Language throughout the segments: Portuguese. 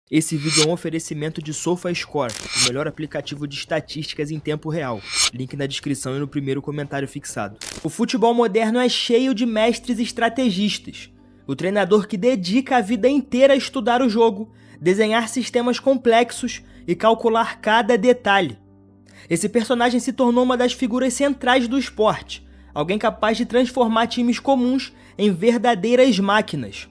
Esse vídeo é um oferecimento de SofaScore, o melhor aplicativo de estatísticas em tempo real. Link na descrição e no primeiro comentário fixado. O futebol moderno é cheio de mestres estrategistas. O treinador que dedica a vida inteira a estudar o jogo, desenhar sistemas complexos e calcular cada detalhe. Esse personagem se tornou uma das figuras centrais do esporte, alguém capaz de transformar times comuns em verdadeiras máquinas.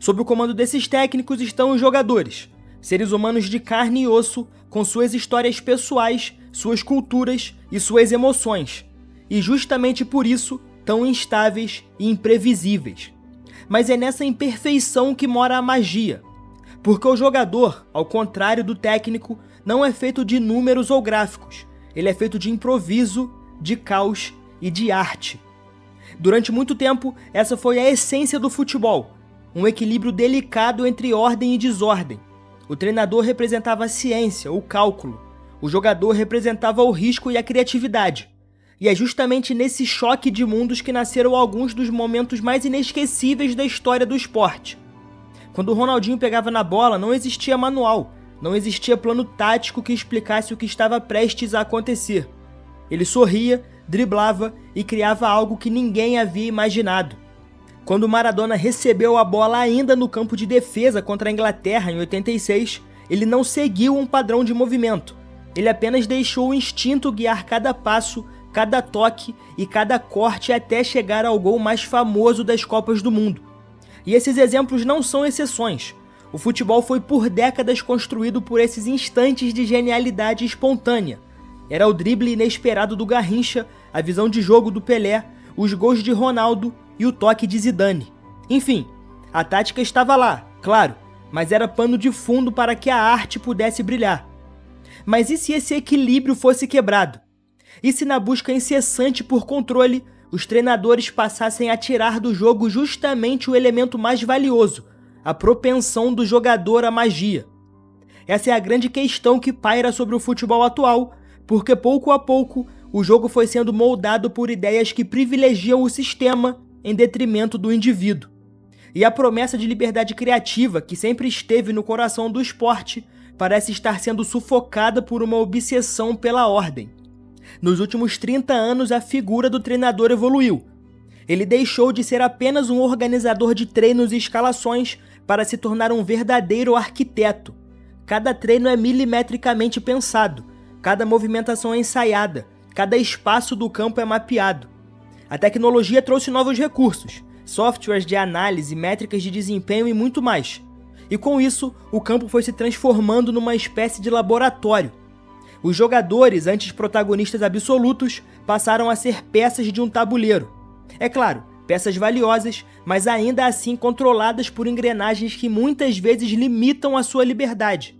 Sob o comando desses técnicos estão os jogadores, seres humanos de carne e osso, com suas histórias pessoais, suas culturas e suas emoções, e justamente por isso tão instáveis e imprevisíveis. Mas é nessa imperfeição que mora a magia, porque o jogador, ao contrário do técnico, não é feito de números ou gráficos, ele é feito de improviso, de caos e de arte. Durante muito tempo, essa foi a essência do futebol, um equilíbrio delicado entre ordem e desordem. O treinador representava a ciência, o cálculo. O jogador representava o risco e a criatividade. E é justamente nesse choque de mundos que nasceram alguns dos momentos mais inesquecíveis da história do esporte. Quando o Ronaldinho pegava na bola, não existia manual, não existia plano tático que explicasse o que estava prestes a acontecer. Ele sorria, driblava e criava algo que ninguém havia imaginado. Quando Maradona recebeu a bola ainda no campo de defesa contra a Inglaterra em 86, ele não seguiu um padrão de movimento. Ele apenas deixou o instinto guiar cada passo, cada toque e cada corte até chegar ao gol mais famoso das Copas do Mundo. E esses exemplos não são exceções. O futebol foi por décadas construído por esses instantes de genialidade espontânea. Era o drible inesperado do Garrincha, a visão de jogo do Pelé, os gols de Ronaldo e o toque de Zidane. Enfim, a tática estava lá, claro, mas era pano de fundo para que a arte pudesse brilhar. Mas e se esse equilíbrio fosse quebrado? E se na busca incessante por controle, os treinadores passassem a tirar do jogo justamente o elemento mais valioso, a propensão do jogador à magia? Essa é a grande questão que paira sobre o futebol atual, porque pouco a pouco o jogo foi sendo moldado por ideias que privilegiam o sistema em detrimento do indivíduo. E a promessa de liberdade criativa, que sempre esteve no coração do esporte, parece estar sendo sufocada por uma obsessão pela ordem. Nos últimos 30 anos, a figura do treinador evoluiu. Ele deixou de ser apenas um organizador de treinos e escalações para se tornar um verdadeiro arquiteto. Cada treino é milimetricamente pensado, cada movimentação é ensaiada, cada espaço do campo é mapeado. A tecnologia trouxe novos recursos, softwares de análise, métricas de desempenho e muito mais. E com isso, o campo foi se transformando numa espécie de laboratório. Os jogadores, antes protagonistas absolutos, passaram a ser peças de um tabuleiro. É claro, peças valiosas, mas ainda assim controladas por engrenagens que muitas vezes limitam a sua liberdade.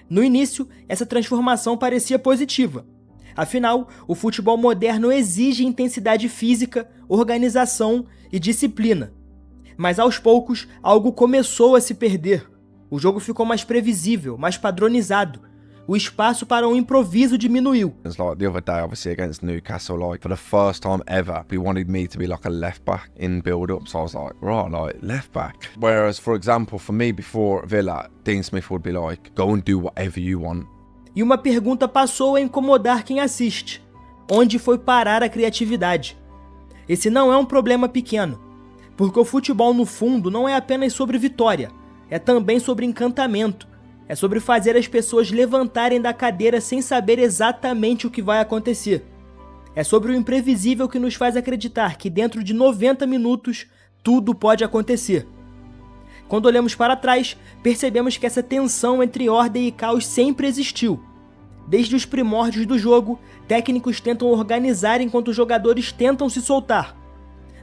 No início, essa transformação parecia positiva. Afinal, o futebol moderno exige intensidade física, organização e disciplina. Mas aos poucos, algo começou a se perder. O jogo ficou mais previsível, mais padronizado. O espaço para o improviso diminuiu. It's like the other day, obviously against Newcastle, like for the first time ever, he wanted me to be like a left back in build-up. So I was like, right, like left back. Whereas, for example, for me before Villa, Dean Smith would be like, go and do whatever you want. E uma pergunta passou a incomodar quem assiste: onde foi parar a criatividade? Esse não é um problema pequeno, porque o futebol no fundo não é apenas sobre vitória, é também sobre encantamento, é sobre fazer as pessoas levantarem da cadeira sem saber exatamente o que vai acontecer. É sobre o imprevisível que nos faz acreditar que dentro de 90 minutos tudo pode acontecer. Quando olhamos para trás, percebemos que essa tensão entre ordem e caos sempre existiu. Desde os primórdios do jogo, técnicos tentam organizar enquanto os jogadores tentam se soltar.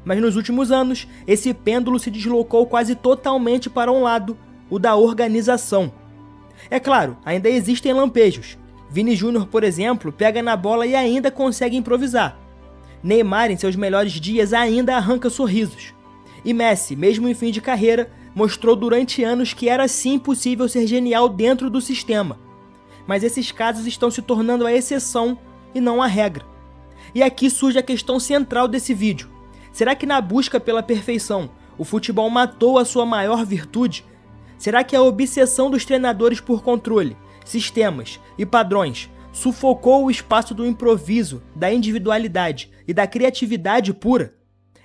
Mas nos últimos anos, esse pêndulo se deslocou quase totalmente para um lado, o da organização. É claro, ainda existem lampejos. Vini Júnior, por exemplo, pega na bola e ainda consegue improvisar. Neymar, em seus melhores dias, ainda arranca sorrisos. E Messi, mesmo em fim de carreira, mostrou durante anos que era sim possível ser genial dentro do sistema. Mas esses casos estão se tornando a exceção e não a regra. E aqui surge a questão central desse vídeo. Será que na busca pela perfeição, o futebol matou a sua maior virtude? Será que a obsessão dos treinadores por controle, sistemas e padrões sufocou o espaço do improviso, da individualidade e da criatividade pura?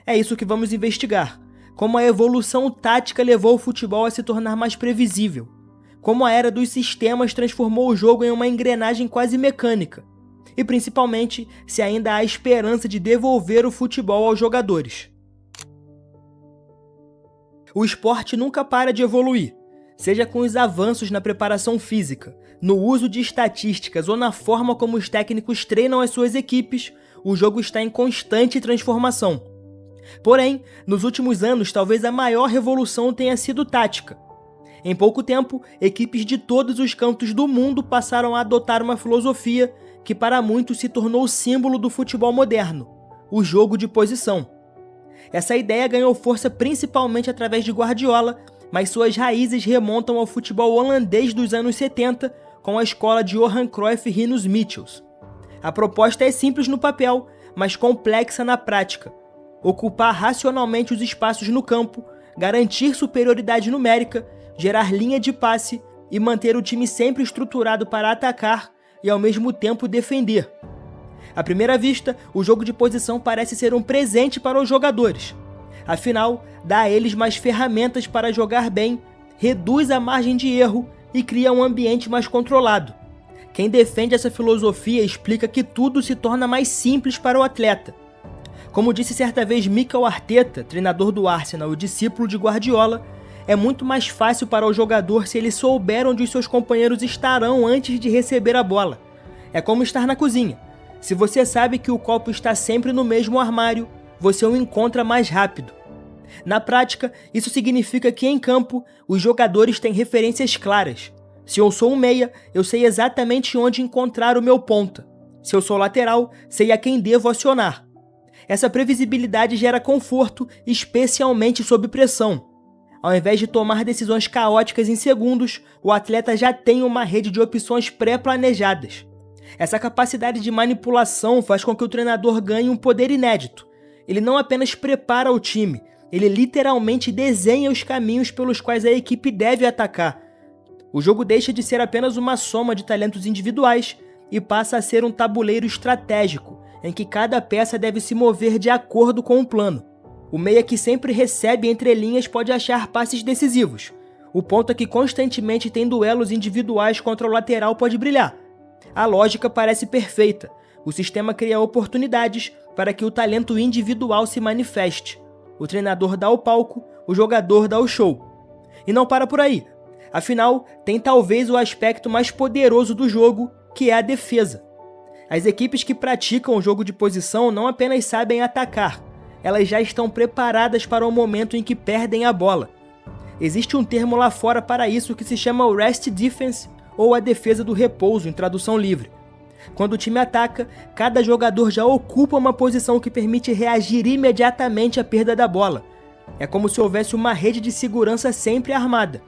É isso que vamos investigar. Como a evolução tática levou o futebol a se tornar mais previsível. Como a era dos sistemas transformou o jogo em uma engrenagem quase mecânica. E principalmente, se ainda há esperança de devolver o futebol aos jogadores. O esporte nunca para de evoluir, seja com os avanços na preparação física, no uso de estatísticas ou na forma como os técnicos treinam as suas equipes, o jogo está em constante transformação. Porém, nos últimos anos, talvez a maior revolução tenha sido tática. Em pouco tempo, equipes de todos os cantos do mundo passaram a adotar uma filosofia que para muitos se tornou o símbolo do futebol moderno, o jogo de posição. Essa ideia ganhou força principalmente através de Guardiola, mas suas raízes remontam ao futebol holandês dos anos 70, com a escola de Johan Cruyff e Rinus Michels. A proposta é simples no papel, mas complexa na prática. Ocupar racionalmente os espaços no campo, garantir superioridade numérica, gerar linha de passe e manter o time sempre estruturado para atacar e ao mesmo tempo defender. À primeira vista, o jogo de posição parece ser um presente para os jogadores. Afinal, dá a eles mais ferramentas para jogar bem, reduz a margem de erro e cria um ambiente mais controlado. Quem defende essa filosofia explica que tudo se torna mais simples para o atleta. Como disse certa vez Mikel Arteta, treinador do Arsenal e discípulo de Guardiola, é muito mais fácil para o jogador se ele souber onde os seus companheiros estarão antes de receber a bola. É como estar na cozinha. Se você sabe que o copo está sempre no mesmo armário, você o encontra mais rápido. Na prática, isso significa que em campo, os jogadores têm referências claras. Se eu sou um meia, eu sei exatamente onde encontrar o meu ponta. Se eu sou lateral, sei a quem devo acionar. Essa previsibilidade gera conforto, especialmente sob pressão. Ao invés de tomar decisões caóticas em segundos, o atleta já tem uma rede de opções pré-planejadas. Essa capacidade de manipulação faz com que o treinador ganhe um poder inédito. Ele não apenas prepara o time, ele literalmente desenha os caminhos pelos quais a equipe deve atacar. O jogo deixa de ser apenas uma soma de talentos individuais e passa a ser um tabuleiro estratégico, em que cada peça deve se mover de acordo com o plano. O meia que sempre recebe entre linhas pode achar passes decisivos. O ponta que constantemente tem duelos individuais contra o lateral pode brilhar. A lógica parece perfeita. O sistema cria oportunidades para que o talento individual se manifeste. O treinador dá o palco, o jogador dá o show. E não para por aí. Afinal, tem talvez o aspecto mais poderoso do jogo, que é a defesa. As equipes que praticam o jogo de posição não apenas sabem atacar, elas já estão preparadas para o momento em que perdem a bola. Existe um termo lá fora para isso que se chama o rest defense, ou a defesa do repouso, em tradução livre. Quando o time ataca, cada jogador já ocupa uma posição que permite reagir imediatamente à perda da bola. É como se houvesse uma rede de segurança sempre armada.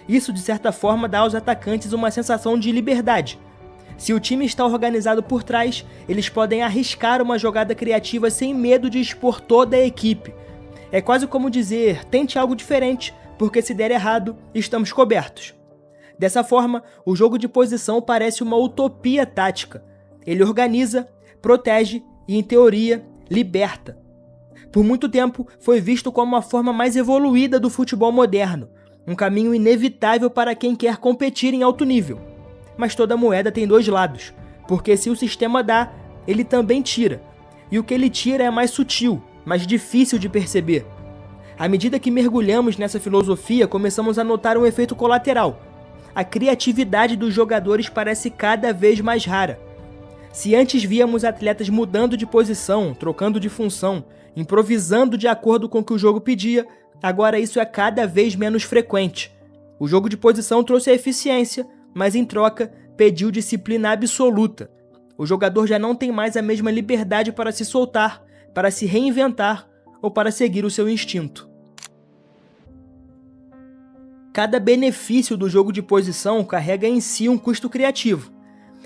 Isso, de certa forma, dá aos atacantes uma sensação de liberdade. Se o time está organizado por trás, eles podem arriscar uma jogada criativa sem medo de expor toda a equipe. É quase como dizer, tente algo diferente, porque se der errado, estamos cobertos. Dessa forma, o jogo de posição parece uma utopia tática. Ele organiza, protege e, em teoria, liberta. Por muito tempo, foi visto como a forma mais evoluída do futebol moderno, um caminho inevitável para quem quer competir em alto nível. Mas toda moeda tem dois lados, porque se o sistema dá, ele também tira. E o que ele tira é mais sutil, mais difícil de perceber. À medida que mergulhamos nessa filosofia, começamos a notar um efeito colateral. A criatividade dos jogadores parece cada vez mais rara. Se antes víamos atletas mudando de posição, trocando de função, improvisando de acordo com o que o jogo pedia, agora isso é cada vez menos frequente. O jogo de posição trouxe a eficiência, mas em troca pediu disciplina absoluta. O jogador já não tem mais a mesma liberdade para se soltar, para se reinventar ou para seguir o seu instinto. Cada benefício do jogo de posição carrega em si um custo criativo.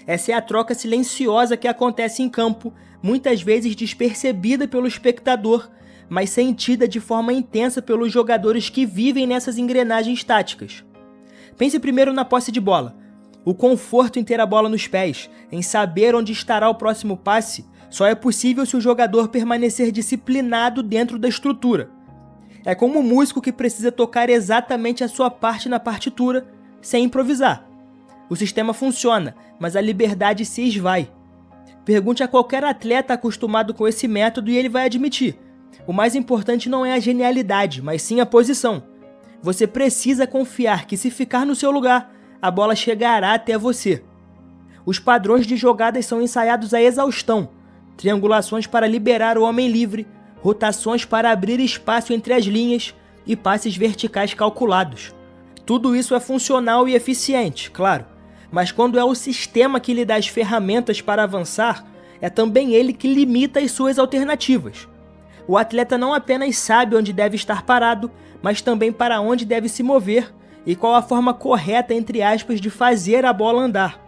Essa é a troca silenciosa que acontece em campo, muitas vezes despercebida pelo espectador, mas sentida de forma intensa pelos jogadores que vivem nessas engrenagens táticas. Pense primeiro na posse de bola. O conforto em ter a bola nos pés, em saber onde estará o próximo passe, só é possível se o jogador permanecer disciplinado dentro da estrutura. É como um músico que precisa tocar exatamente a sua parte na partitura, sem improvisar. O sistema funciona, mas a liberdade se esvai. Pergunte a qualquer atleta acostumado com esse método e ele vai admitir. O mais importante não é a genialidade, mas sim a posição. Você precisa confiar que se ficar no seu lugar, a bola chegará até você. Os padrões de jogadas são ensaiados à exaustão. Triangulações para liberar o homem livre, rotações para abrir espaço entre as linhas e passes verticais calculados. Tudo isso é funcional e eficiente, claro, mas quando é o sistema que lhe dá as ferramentas para avançar, é também ele que limita as suas alternativas. O atleta não apenas sabe onde deve estar parado, mas também para onde deve se mover e qual a forma correta, entre aspas, de fazer a bola andar.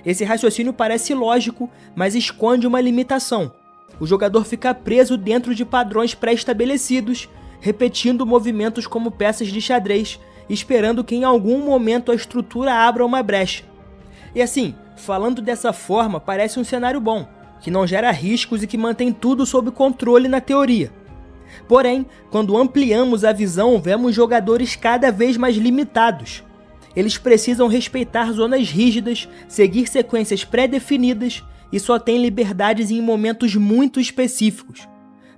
Esse raciocínio parece lógico, mas esconde uma limitação. O jogador fica preso dentro de padrões pré-estabelecidos, repetindo movimentos como peças de xadrez, esperando que em algum momento a estrutura abra uma brecha. E assim, falando dessa forma, parece um cenário bom, que não gera riscos e que mantém tudo sob controle na teoria. Porém, quando ampliamos a visão, vemos jogadores cada vez mais limitados. Eles precisam respeitar zonas rígidas, seguir sequências pré-definidas e só têm liberdades em momentos muito específicos.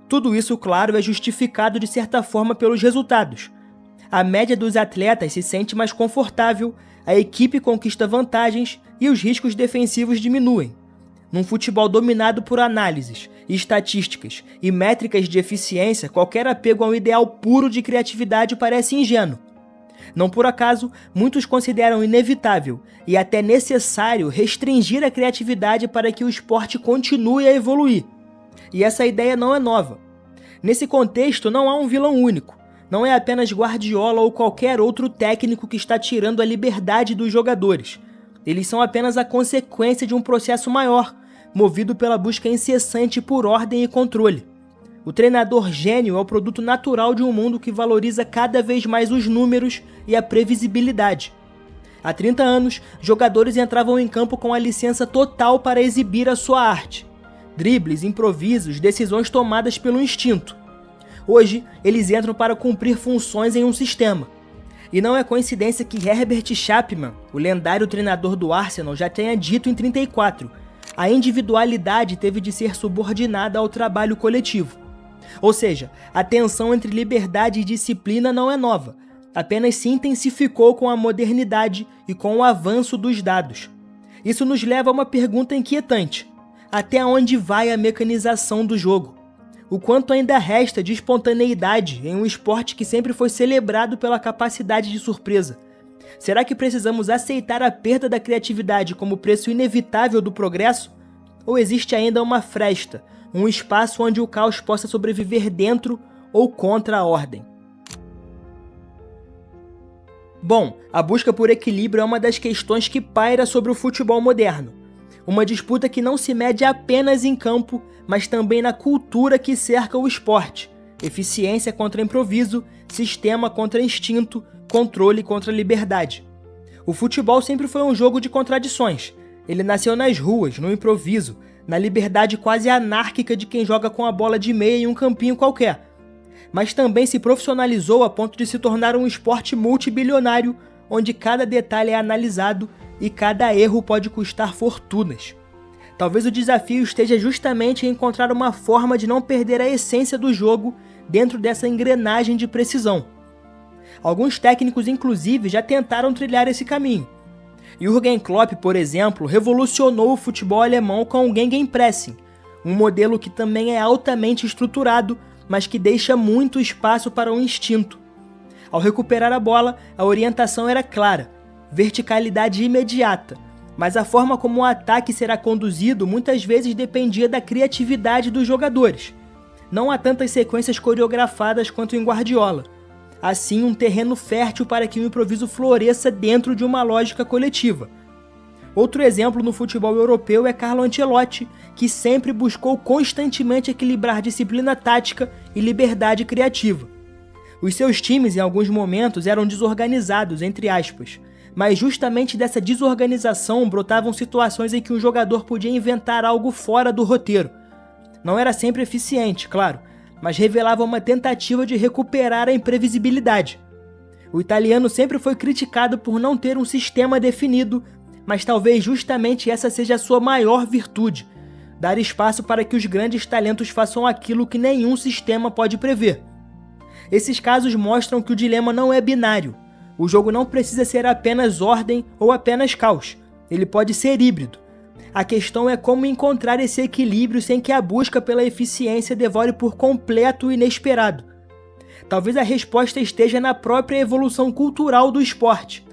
Tudo isso, claro, é justificado de certa forma pelos resultados. A média dos atletas se sente mais confortável, a equipe conquista vantagens e os riscos defensivos diminuem. Num futebol dominado por análises, estatísticas e métricas de eficiência, qualquer apego a um ideal puro de criatividade parece ingênuo. Não por acaso, muitos consideram inevitável e até necessário restringir a criatividade para que o esporte continue a evoluir. E essa ideia não é nova. Nesse contexto, não há um vilão único. Não é apenas Guardiola ou qualquer outro técnico que está tirando a liberdade dos jogadores. Eles são apenas a consequência de um processo maior, movido pela busca incessante por ordem e controle. O treinador gênio é o produto natural de um mundo que valoriza cada vez mais os números e a previsibilidade. Há 30 anos, jogadores entravam em campo com a licença total para exibir a sua arte. Dribles, improvisos, decisões tomadas pelo instinto. Hoje, eles entram para cumprir funções em um sistema. E não é coincidência que Herbert Chapman, o lendário treinador do Arsenal, já tenha dito em 34, a individualidade teve de ser subordinada ao trabalho coletivo. Ou seja, a tensão entre liberdade e disciplina não é nova, apenas se intensificou com a modernidade e com o avanço dos dados. Isso nos leva a uma pergunta inquietante: até onde vai a mecanização do jogo? O quanto ainda resta de espontaneidade em um esporte que sempre foi celebrado pela capacidade de surpresa? Será que precisamos aceitar a perda da criatividade como preço inevitável do progresso? Ou existe ainda uma fresta, um espaço onde o caos possa sobreviver dentro ou contra a ordem? Bom, a busca por equilíbrio é uma das questões que paira sobre o futebol moderno. Uma disputa que não se mede apenas em campo, mas também na cultura que cerca o esporte. Eficiência contra improviso, sistema contra instinto, controle contra liberdade. O futebol sempre foi um jogo de contradições. Ele nasceu nas ruas, no improviso, na liberdade quase anárquica de quem joga com a bola de meia em um campinho qualquer. Mas também se profissionalizou a ponto de se tornar um esporte multibilionário, onde cada detalhe é analisado e cada erro pode custar fortunas. Talvez o desafio esteja justamente em encontrar uma forma de não perder a essência do jogo dentro dessa engrenagem de precisão. Alguns técnicos, inclusive, já tentaram trilhar esse caminho. Jürgen Klopp, por exemplo, revolucionou o futebol alemão com o Gegenpressing, um modelo que também é altamente estruturado, mas que deixa muito espaço para o instinto. Ao recuperar a bola, a orientação era clara, verticalidade imediata, mas a forma como o ataque será conduzido muitas vezes dependia da criatividade dos jogadores. Não há tantas sequências coreografadas quanto em Guardiola. Assim, um terreno fértil para que o improviso floresça dentro de uma lógica coletiva. Outro exemplo no futebol europeu é Carlo Ancelotti, que sempre buscou constantemente equilibrar disciplina tática e liberdade criativa. Os seus times, em alguns momentos, eram desorganizados, entre aspas, Mas justamente dessa desorganização brotavam situações em que um jogador podia inventar algo fora do roteiro. Não era sempre eficiente, claro, mas revelava uma tentativa de recuperar a imprevisibilidade. O italiano sempre foi criticado por não ter um sistema definido, mas talvez justamente essa seja a sua maior virtude: dar espaço para que os grandes talentos façam aquilo que nenhum sistema pode prever. Esses casos mostram que o dilema não é binário. O jogo não precisa ser apenas ordem ou apenas caos. Ele pode ser híbrido. A questão é como encontrar esse equilíbrio sem que a busca pela eficiência devore por completo o inesperado. Talvez a resposta esteja na própria evolução cultural do esporte.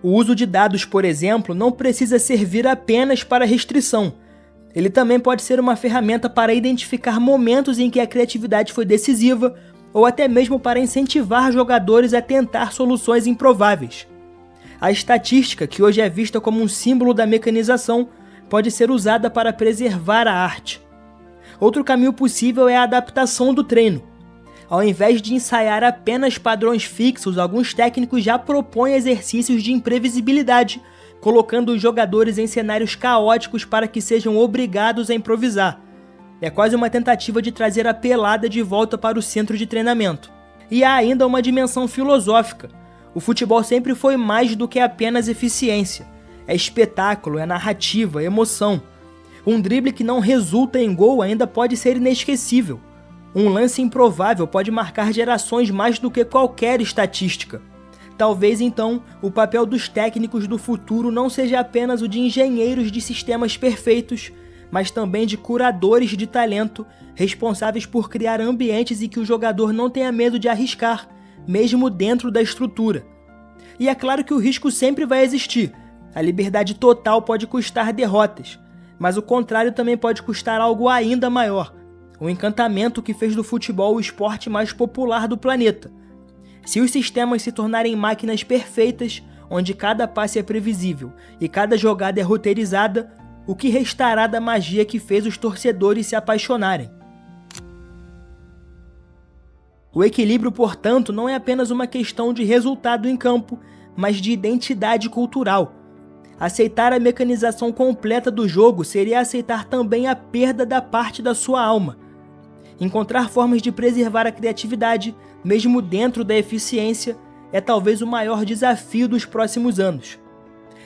O uso de dados, por exemplo, não precisa servir apenas para restrição. Ele também pode ser uma ferramenta para identificar momentos em que a criatividade foi decisiva, ou até mesmo para incentivar jogadores a tentar soluções improváveis. A estatística, que hoje é vista como um símbolo da mecanização, pode ser usada para preservar a arte. Outro caminho possível é a adaptação do treino. Ao invés de ensaiar apenas padrões fixos, alguns técnicos já propõem exercícios de imprevisibilidade, colocando os jogadores em cenários caóticos para que sejam obrigados a improvisar. É quase uma tentativa de trazer a pelada de volta para o centro de treinamento. E há ainda uma dimensão filosófica. O futebol sempre foi mais do que apenas eficiência. É espetáculo, é narrativa, é emoção. Um drible que não resulta em gol ainda pode ser inesquecível. Um lance improvável pode marcar gerações mais do que qualquer estatística. Talvez então o papel dos técnicos do futuro não seja apenas o de engenheiros de sistemas perfeitos, mas também de curadores de talento, responsáveis por criar ambientes em que o jogador não tenha medo de arriscar, mesmo dentro da estrutura. E é claro que o risco sempre vai existir. A liberdade total pode custar derrotas, mas o contrário também pode custar algo ainda maior: o encantamento que fez do futebol o esporte mais popular do planeta. Se os sistemas se tornarem máquinas perfeitas, onde cada passe é previsível e cada jogada é roteirizada, o que restará da magia que fez os torcedores se apaixonarem? O equilíbrio, portanto, não é apenas uma questão de resultado em campo, mas de identidade cultural. Aceitar a mecanização completa do jogo seria aceitar também a perda da parte da sua alma. Encontrar formas de preservar a criatividade, mesmo dentro da eficiência, é talvez o maior desafio dos próximos anos.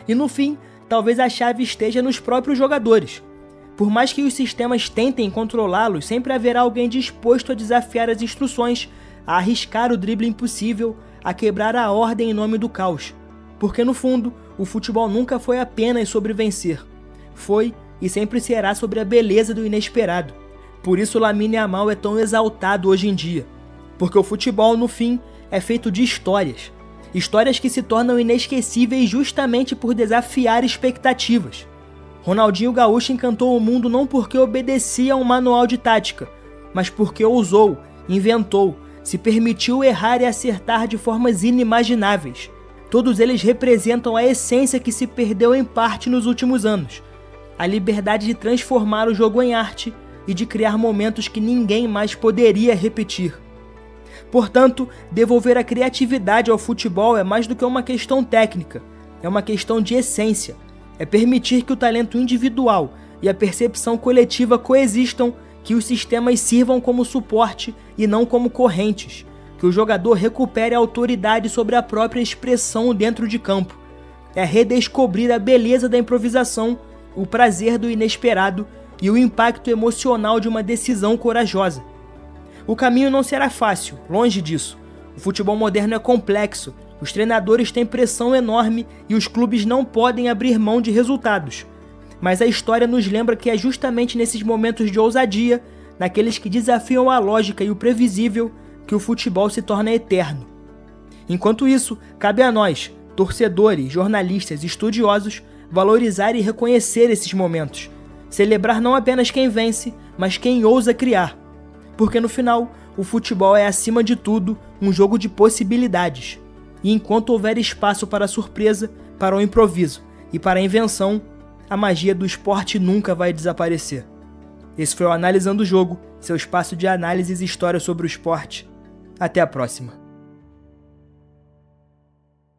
E no fim, talvez a chave esteja nos próprios jogadores. Por mais que os sistemas tentem controlá-los, sempre haverá alguém disposto a desafiar as instruções, a arriscar o drible impossível, a quebrar a ordem em nome do caos. Porque no fundo, o futebol nunca foi apenas sobre vencer. Foi e sempre será sobre a beleza do inesperado. Por isso Lamine Yamal é tão exaltado hoje em dia. Porque o futebol, no fim, é feito de histórias. Histórias que se tornam inesquecíveis justamente por desafiar expectativas. Ronaldinho Gaúcho encantou o mundo não porque obedecia a um manual de tática, mas porque ousou, inventou, se permitiu errar e acertar de formas inimagináveis. Todos eles representam a essência que se perdeu em parte nos últimos anos: a liberdade de transformar o jogo em arte e de criar momentos que ninguém mais poderia repetir. Portanto, devolver a criatividade ao futebol é mais do que uma questão técnica, é uma questão de essência. É permitir que o talento individual e a percepção coletiva coexistam, que os sistemas sirvam como suporte e não como correntes, que o jogador recupere a autoridade sobre a própria expressão dentro de campo. É redescobrir a beleza da improvisação, o prazer do inesperado e o impacto emocional de uma decisão corajosa. O caminho não será fácil, longe disso. O futebol moderno é complexo, os treinadores têm pressão enorme e os clubes não podem abrir mão de resultados. Mas a história nos lembra que é justamente nesses momentos de ousadia, naqueles que desafiam a lógica e o previsível, que o futebol se torna eterno. Enquanto isso, cabe a nós, torcedores, jornalistas, estudiosos, valorizar e reconhecer esses momentos. Celebrar não apenas quem vence, mas quem ousa criar. Porque no final, o futebol é acima de tudo um jogo de possibilidades. E enquanto houver espaço para a surpresa, para o improviso e para a invenção, a magia do esporte nunca vai desaparecer. Esse foi o Analisando o Jogo, seu espaço de análises e história sobre o esporte. Até a próxima.